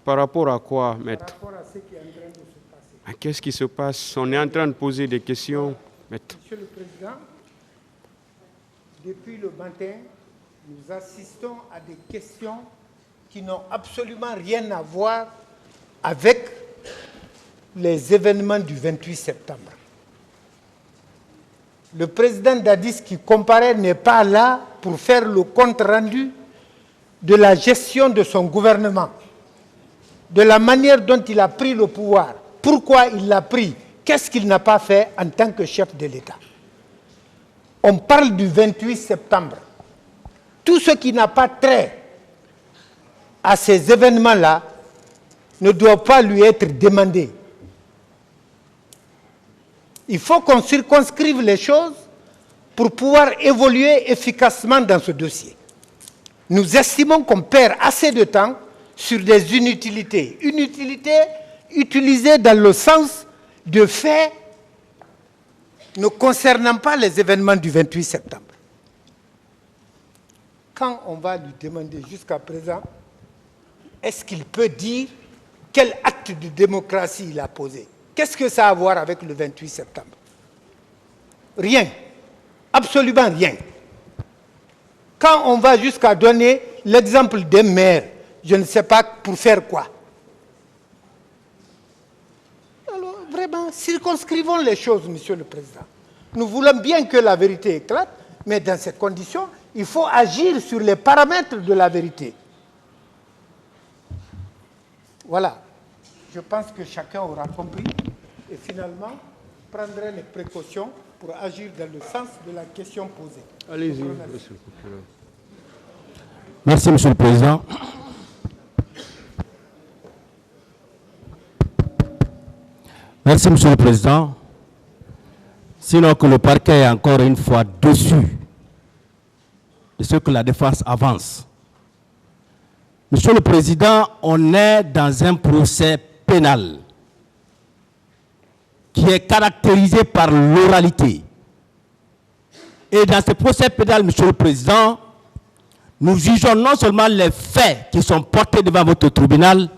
Par rapport à quoi, maître? Par rapport à ce qui est en train de se passer. Qu'est-ce qui se passe? On est en train de poser des questions, maître. Monsieur le Président, depuis le matin, nous assistons à des questions qui n'ont absolument rien à voir avec les événements du 28 septembre. Le président Dadis qui comparaît n'est pas là pour faire le compte-rendu de la gestion de son gouvernement, de la manière dont il a pris le pouvoir, pourquoi il l'a pris, qu'est-ce qu'il n'a pas fait en tant que chef de l'État. On parle du 28 septembre. Tout ce qui n'a pas trait à ces événements-là ne doit pas lui être demandé. Il faut qu'on circonscrive les choses pour pouvoir évoluer efficacement dans ce dossier. Nous estimons qu'on perd assez de temps sur des inutilités. Inutilités utilisées dans le sens de faits ne concernant pas les événements du 28 septembre. Quand on va lui demander jusqu'à présent, est-ce qu'il peut dire quel acte de démocratie il a posé? Qu'est-ce que ça a à voir avec le 28 septembre? Rien. Absolument rien. Quand on va jusqu'à donner l'exemple des maires, je ne sais pas pour faire quoi. Alors, vraiment, circonscrivons les choses, Monsieur le Président. Nous voulons bien que la vérité éclate, mais dans ces conditions, il faut agir sur les paramètres de la vérité. Voilà. Je pense que chacun aura compris et finalement prendrait les précautions pour agir dans le sens de la question posée. Allez-y, monsieur le procureur. Merci, Monsieur le Président. Merci, Monsieur le Président. Sinon que le parquet est encore une fois dessus de ce que la défense avance. Monsieur le Président, on est dans un procès pénal qui est caractérisé par l'oralité. Et dans ce procès pénal, Monsieur le Président, nous jugeons non seulement les faits qui sont portés devant votre tribunal,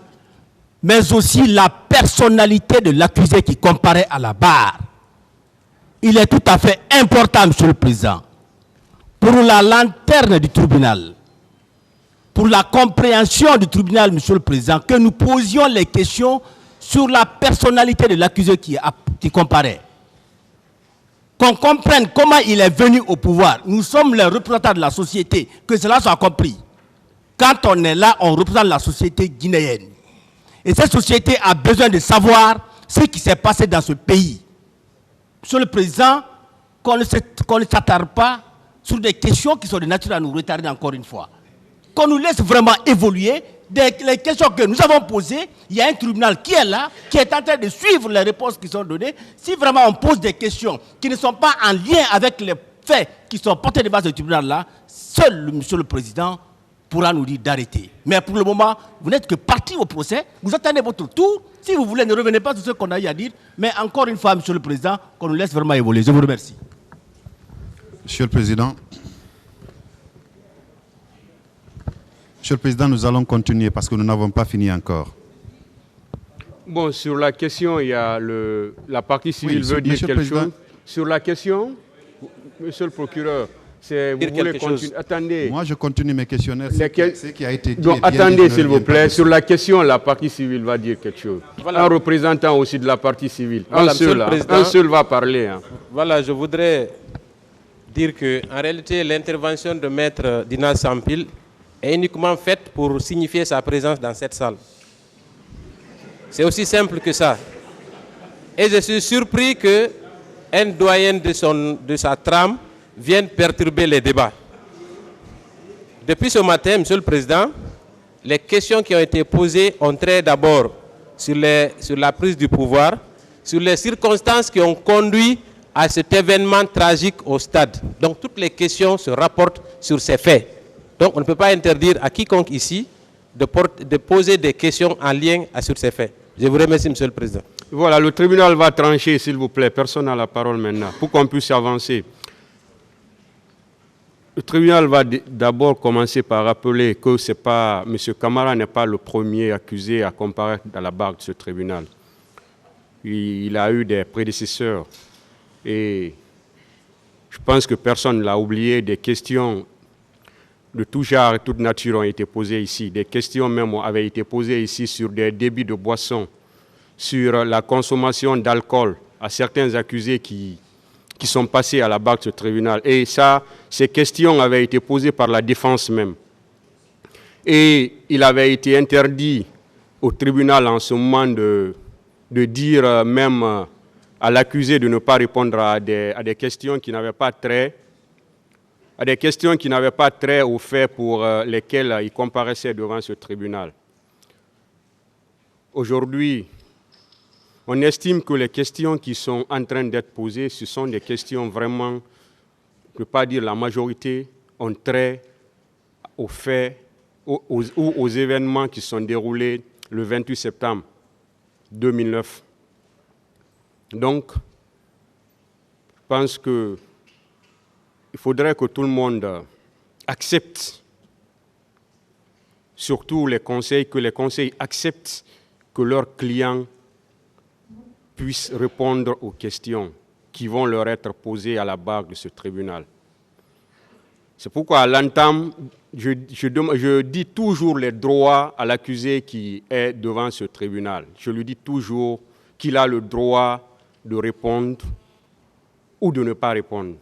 mais aussi la personnalité de l'accusé qui comparaît à la barre. Il est tout à fait important, Monsieur le Président, pour la lanterne du tribunal, pour la compréhension du tribunal, Monsieur le Président, que nous posions les questions sur la personnalité de l'accusé qui comparaît. Qu'on comprenne comment il est venu au pouvoir. Nous sommes les représentants de la société, que cela soit compris. Quand on est là, on représente la société guinéenne. Et cette société a besoin de savoir ce qui s'est passé dans ce pays. Monsieur le Président, qu'on ne s'attarde pas sur des questions qui sont de nature à nous retarder encore une fois. Qu'on nous laisse vraiment évoluer. Les questions que nous avons posées, il y a un tribunal qui est là, qui est en train de suivre les réponses qui sont données. Si vraiment on pose des questions qui ne sont pas en lien avec les faits qui sont portés devant ce tribunal-là, seul Monsieur le Président pourra nous dire d'arrêter. Mais pour le moment, vous n'êtes que parti au procès, vous attendez votre tour. Si vous voulez, ne revenez pas sur ce qu'on a eu à dire. Mais encore une fois, Monsieur le Président, qu'on nous laisse vraiment évoluer. Je vous remercie. Monsieur le Président. Monsieur le Président, nous allons continuer parce que nous n'avons pas fini encore. Bon, sur la question, il y a la partie civile veut dire quelque chose. Sur la question, Monsieur le procureur, vous voulez continuer? Attendez. Moi, je continue mes questionnaires. Ce qui a été dit. Donc, attendez, s'il vous plaît. Sur la question, la partie civile va dire quelque chose. Voilà. Un représentant aussi de la partie civile. Voilà, un seul va parler. Hein. Voilà, je voudrais dire qu'en réalité, l'intervention de Maître Dina Sampil est uniquement faite pour signifier sa présence dans cette salle. C'est aussi simple que ça. Et je suis surpris qu'un doyen de sa trame vienne perturber les débats. Depuis ce matin, Monsieur le Président, les questions qui ont été posées ont trait d'abord sur la prise du pouvoir, sur les circonstances qui ont conduit à cet événement tragique au stade. Donc toutes les questions se rapportent sur ces faits. Donc on ne peut pas interdire à quiconque ici de poser des questions en lien sur ces faits. Je vous remercie, Monsieur le Président. Voilà, le tribunal va trancher, s'il vous plaît. Personne n'a la parole maintenant, pour qu'on puisse avancer. Le tribunal va d'abord commencer par rappeler que M. Camara n'est pas le premier accusé à comparaître à la barre de ce tribunal. Il a eu des prédécesseurs et je pense que personne ne l'a oublié. Des questions de tout genre et toute nature ont été posées ici. Des questions même avaient été posées ici sur des débits de boissons, sur la consommation d'alcool à certains accusés qui sont passés à la barre de ce tribunal. Et ça, ces questions avaient été posées par la défense même. Et il avait été interdit au tribunal en ce moment de dire même à l'accusé de ne pas répondre à des questions qui n'avaient pas trait aux faits pour lesquels il comparaissait devant ce tribunal. Aujourd'hui, on estime que les questions qui sont en train d'être posées, ce sont des questions vraiment, je ne peux pas dire la majorité, ont trait aux faits ou aux événements qui sont déroulés le 28 septembre 2009. Donc, je pense qu'il faudrait que tout le monde accepte, surtout que les conseils acceptent que leurs clients puissent répondre aux questions qui vont leur être posées à la barre de ce tribunal. C'est pourquoi à l'entame, je dis toujours les droits à l'accusé qui est devant ce tribunal. Je lui dis toujours qu'il a le droit de répondre ou de ne pas répondre.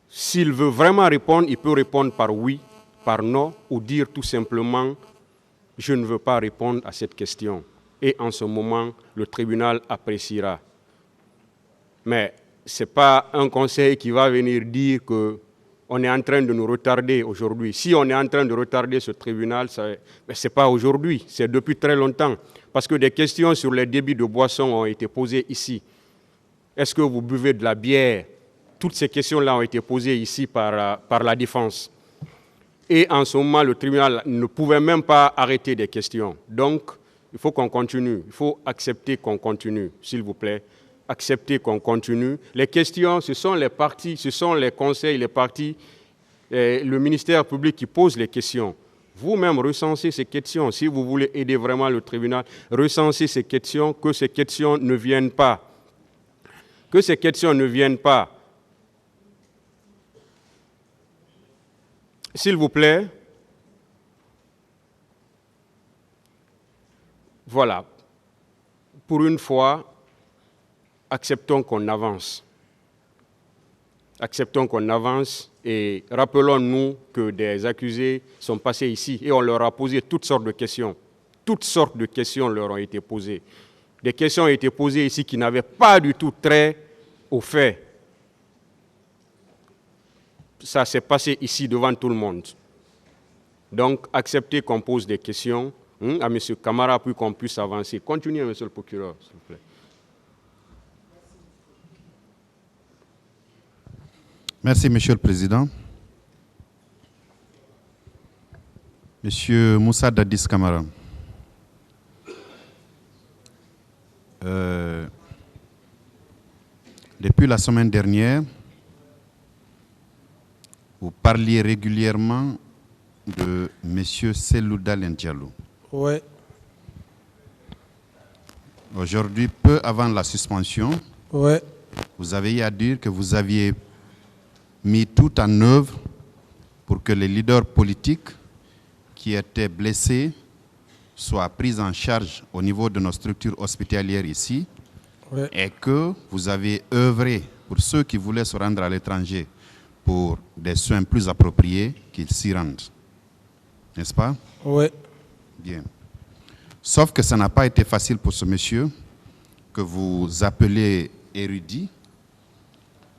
S'il veut vraiment répondre, il peut répondre par oui, par non, ou dire tout simplement « je ne veux pas répondre à cette question ». Et en ce moment, le tribunal appréciera. Mais ce n'est pas un conseil qui va venir dire qu'on est en train de nous retarder aujourd'hui. Si on est en train de retarder ce tribunal, ce n'est pas aujourd'hui, c'est depuis très longtemps. Parce que des questions sur les débits de boissons ont été posées ici. Est-ce que vous buvez de la bière? Toutes ces questions-là ont été posées ici par la défense. Et en ce moment, le tribunal ne pouvait même pas arrêter des questions. Donc, il faut qu'on continue. Il faut accepter qu'on continue, s'il vous plaît. Accepter qu'on continue. Les questions, ce sont les parties, ce sont les conseils, les parties, le ministère public qui pose les questions. Vous-même recensez ces questions. Si vous voulez aider vraiment le tribunal, recensez ces questions, que ces questions ne viennent pas. Que ces questions ne viennent pas. S'il vous plaît. Voilà. Pour une fois, acceptons qu'on avance. Acceptons qu'on avance et rappelons-nous que des accusés sont passés ici et on leur a posé toutes sortes de questions. Toutes sortes de questions leur ont été posées. Des questions ont été posées ici qui n'avaient pas du tout trait aux faits. Ça s'est passé ici devant tout le monde. Donc, acceptez qu'on pose des questions à M. Camara pour qu'on puisse avancer. Continuez, M. le procureur, s'il vous plaît. Merci, Monsieur le Président. Monsieur Moussa Dadis Camara. Depuis la semaine dernière, vous parliez régulièrement de M. Cellou Dalein Diallo. Oui. Aujourd'hui, peu avant la suspension, oui, vous avez eu à dire que vous aviez mis tout en œuvre pour que les leaders politiques qui étaient blessés soient pris en charge au niveau de nos structures hospitalières ici, oui, et que vous avez œuvré pour ceux qui voulaient se rendre à l'étranger pour des soins plus appropriés, qu'ils s'y rendent. N'est-ce pas? Oui. Bien. Sauf que ça n'a pas été facile pour ce monsieur que vous appelez érudit,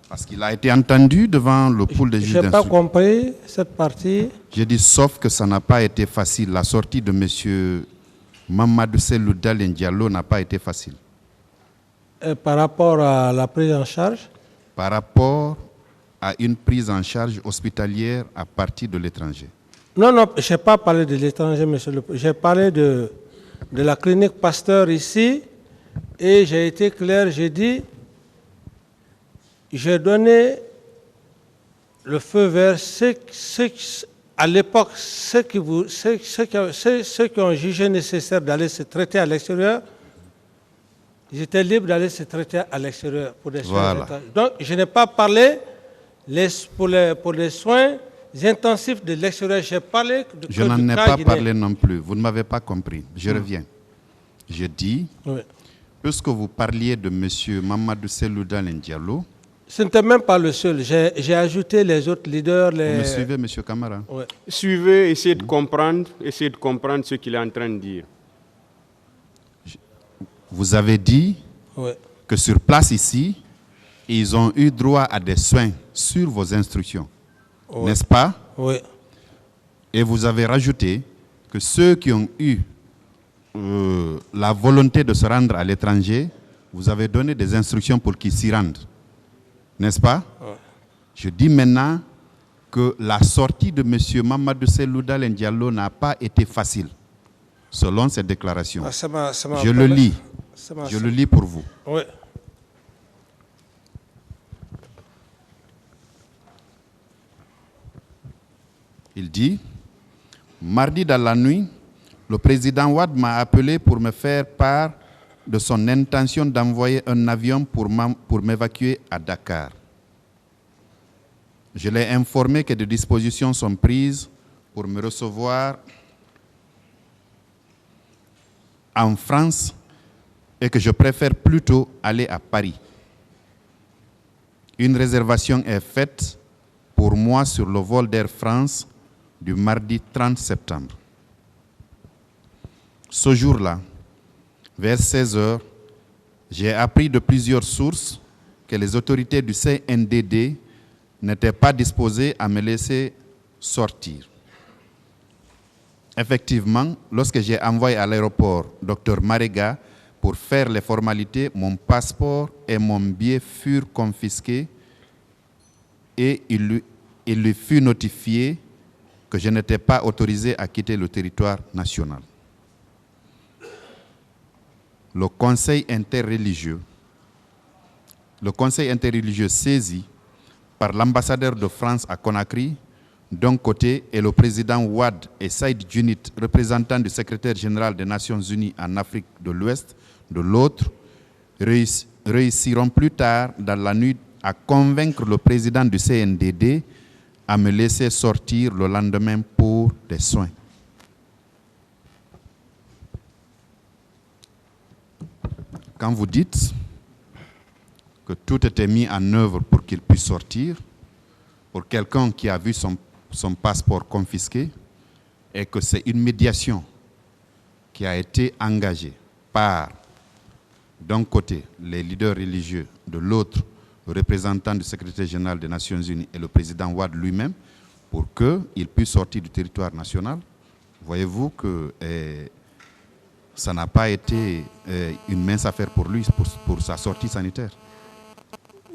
parce qu'il a été entendu devant le pool des juges d'instruction. Je n'ai pas compris cette partie. J'ai dit sauf que ça n'a pas été facile. La sortie de monsieur Mamadou Cellou Dalein Diallo n'a pas été facile. Et par rapport à la prise en charge? Par rapport à une prise en charge hospitalière à partir de l'étranger. Non, non, je n'ai pas parlé de l'étranger, monsieur le président. J'ai parlé de la clinique Pasteur ici, et j'ai été clair, j'ai dit, j'ai donné le feu vert, à l'époque, ceux qui ont jugé nécessaire d'aller se traiter à l'extérieur, ils étaient libres d'aller se traiter à l'extérieur pour des soins intensifs. Donc, je n'ai pas parlé pour les soins intensifs de l'extérieur. J'ai parlé de Je n'en ai pas parlé non plus. Vous ne m'avez pas compris. Je reviens. Je dis, puisque vous parliez de M. Mamadou Cellou Dalein Diallo. Ce n'était même pas le seul. J'ai ajouté les autres leaders. Vous me suivez, M. Camara? Suivez, essayez de comprendre ce qu'il est en train de dire. Vous avez dit que sur place ici, ils ont eu droit à des soins sur vos instructions. N'est-ce pas? Oui. Et vous avez rajouté que ceux qui ont eu la volonté de se rendre à l'étranger, vous avez donné des instructions pour qu'ils s'y rendent. N'est-ce pas? Je dis maintenant que la sortie de M. Mamadou Cellou Dalein Diallo n'a pas été facile, selon cette déclaration. Je le lis. Je le lis pour vous. Oui. Il dit, mardi dans la nuit, le président Wade m'a appelé pour me faire part de son intention d'envoyer un avion pour m'évacuer à Dakar. Je l'ai informé que des dispositions sont prises pour me recevoir en France et que je préfère plutôt aller à Paris. Une réservation est faite pour moi sur le vol d'Air France du mardi 30 septembre. Ce jour-là, vers 16 h, j'ai appris de plusieurs sources que les autorités du CNDD n'étaient pas disposées à me laisser sortir. Effectivement, lorsque j'ai envoyé à l'aéroport Dr Marega pour faire les formalités, mon passeport et mon billet furent confisqués et il lui fut notifié que je n'étais pas autorisé à quitter le territoire national. Le Conseil interreligieux saisi par l'ambassadeur de France à Conakry, d'un côté, et le président Wade et Saïd Djounit, représentant du secrétaire général des Nations Unies en Afrique de l'Ouest, de l'autre, réussiront plus tard dans la nuit à convaincre le président du CNDD à me laisser sortir le lendemain pour des soins. Quand vous dites que tout était mis en œuvre pour qu'il puisse sortir, pour quelqu'un qui a vu son passeport confisqué, et que c'est une médiation qui a été engagée par, d'un côté, les leaders religieux, de l'autre, le représentant du secrétaire général des Nations Unies et le président Wade lui-même, pour qu'il puisse sortir du territoire national, voyez-vous que ça n'a pas été une mince affaire pour lui, pour sa sortie sanitaire.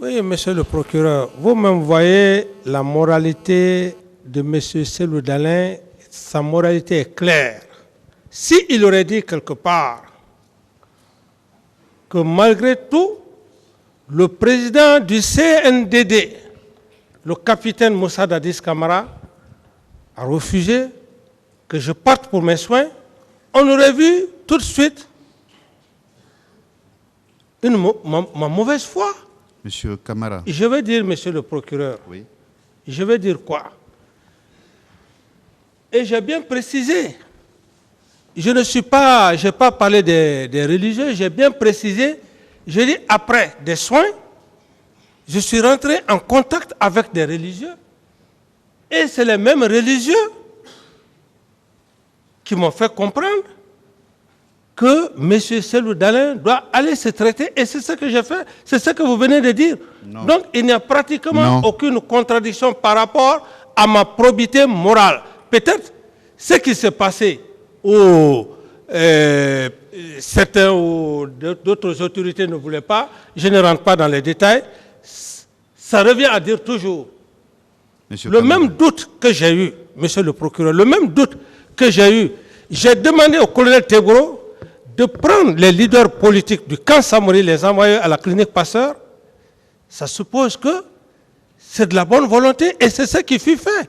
Oui, monsieur le procureur, vous-même voyez la moralité de monsieur Cellou Dalein, sa moralité est claire. S'il aurait dit quelque part que malgré tout, le président du CNDD, le capitaine Moussa Dadis Camara, a refusé que je parte pour mes soins, on aurait vu tout de suite ma mauvaise foi. Monsieur Camara. Je vais dire, monsieur le procureur, oui. Je vais dire quoi? Et j'ai bien précisé. Je n'ai pas parlé des religieux, j'ai bien précisé. Je dis, après des soins, je suis rentré en contact avec des religieux. Et c'est les mêmes religieux qui m'ont fait comprendre que M. Cellou Dalein doit aller se traiter. Et c'est ce que j'ai fait, c'est ce que vous venez de dire. Non. Donc, il n'y a pratiquement aucune contradiction par rapport à ma probité morale. Peut-être ce qui s'est passé où certains ou d'autres autorités ne voulaient pas, je ne rentre pas dans les détails, ça revient à dire toujours. Le même doute que j'ai eu, monsieur le procureur, le même doute que j'ai eu, j'ai demandé au colonel Tebro de prendre les leaders politiques du camp Samori, les envoyer à la clinique Pasteur. Ça suppose que C'est de la bonne volonté et c'est ce qui fut fait.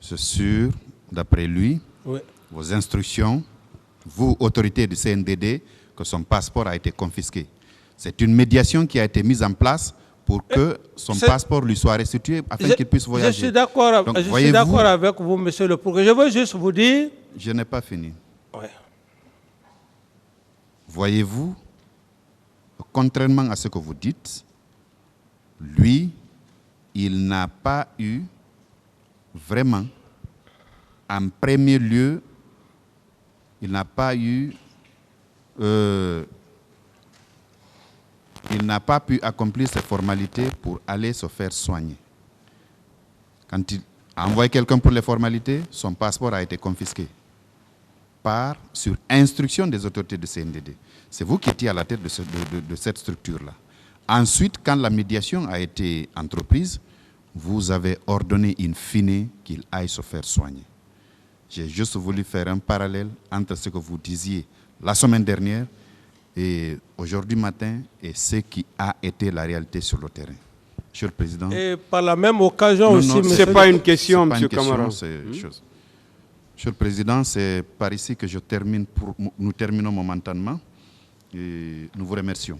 C'est sûr, d'après lui, Oui. vos instructions, vous, autorité du CNDD, que son passeport a été confisqué. C'est une médiation qui a été mise en place pour que son passeport lui soit restitué afin qu'il puisse voyager. Je suis d'accord avec vous, monsieur le procureur. Je veux juste vous dire... Je n'ai pas fini. Ouais. Voyez-vous, contrairement à ce que vous dites, lui, il n'a pas eu vraiment, en premier lieu, il n'a pas eu... il n'a pas pu accomplir ses formalités pour aller se faire soigner. Quand il a envoyé quelqu'un pour les formalités, son passeport a été confisqué sur instruction des autorités du CNDD. C'est vous qui étiez à la tête de cette structure-là. Ensuite, quand la médiation a été entreprise, vous avez ordonné in fine qu'il aille se faire soigner. J'ai juste voulu faire un parallèle entre ce que vous disiez la semaine dernière et aujourd'hui matin et ce qui a été la réalité sur le terrain. Monsieur le Président. Et par la même occasion aussi, ce n'est pas une question, M. Camara. Monsieur le Président, c'est par ici que nous terminons momentanément et nous vous remercions.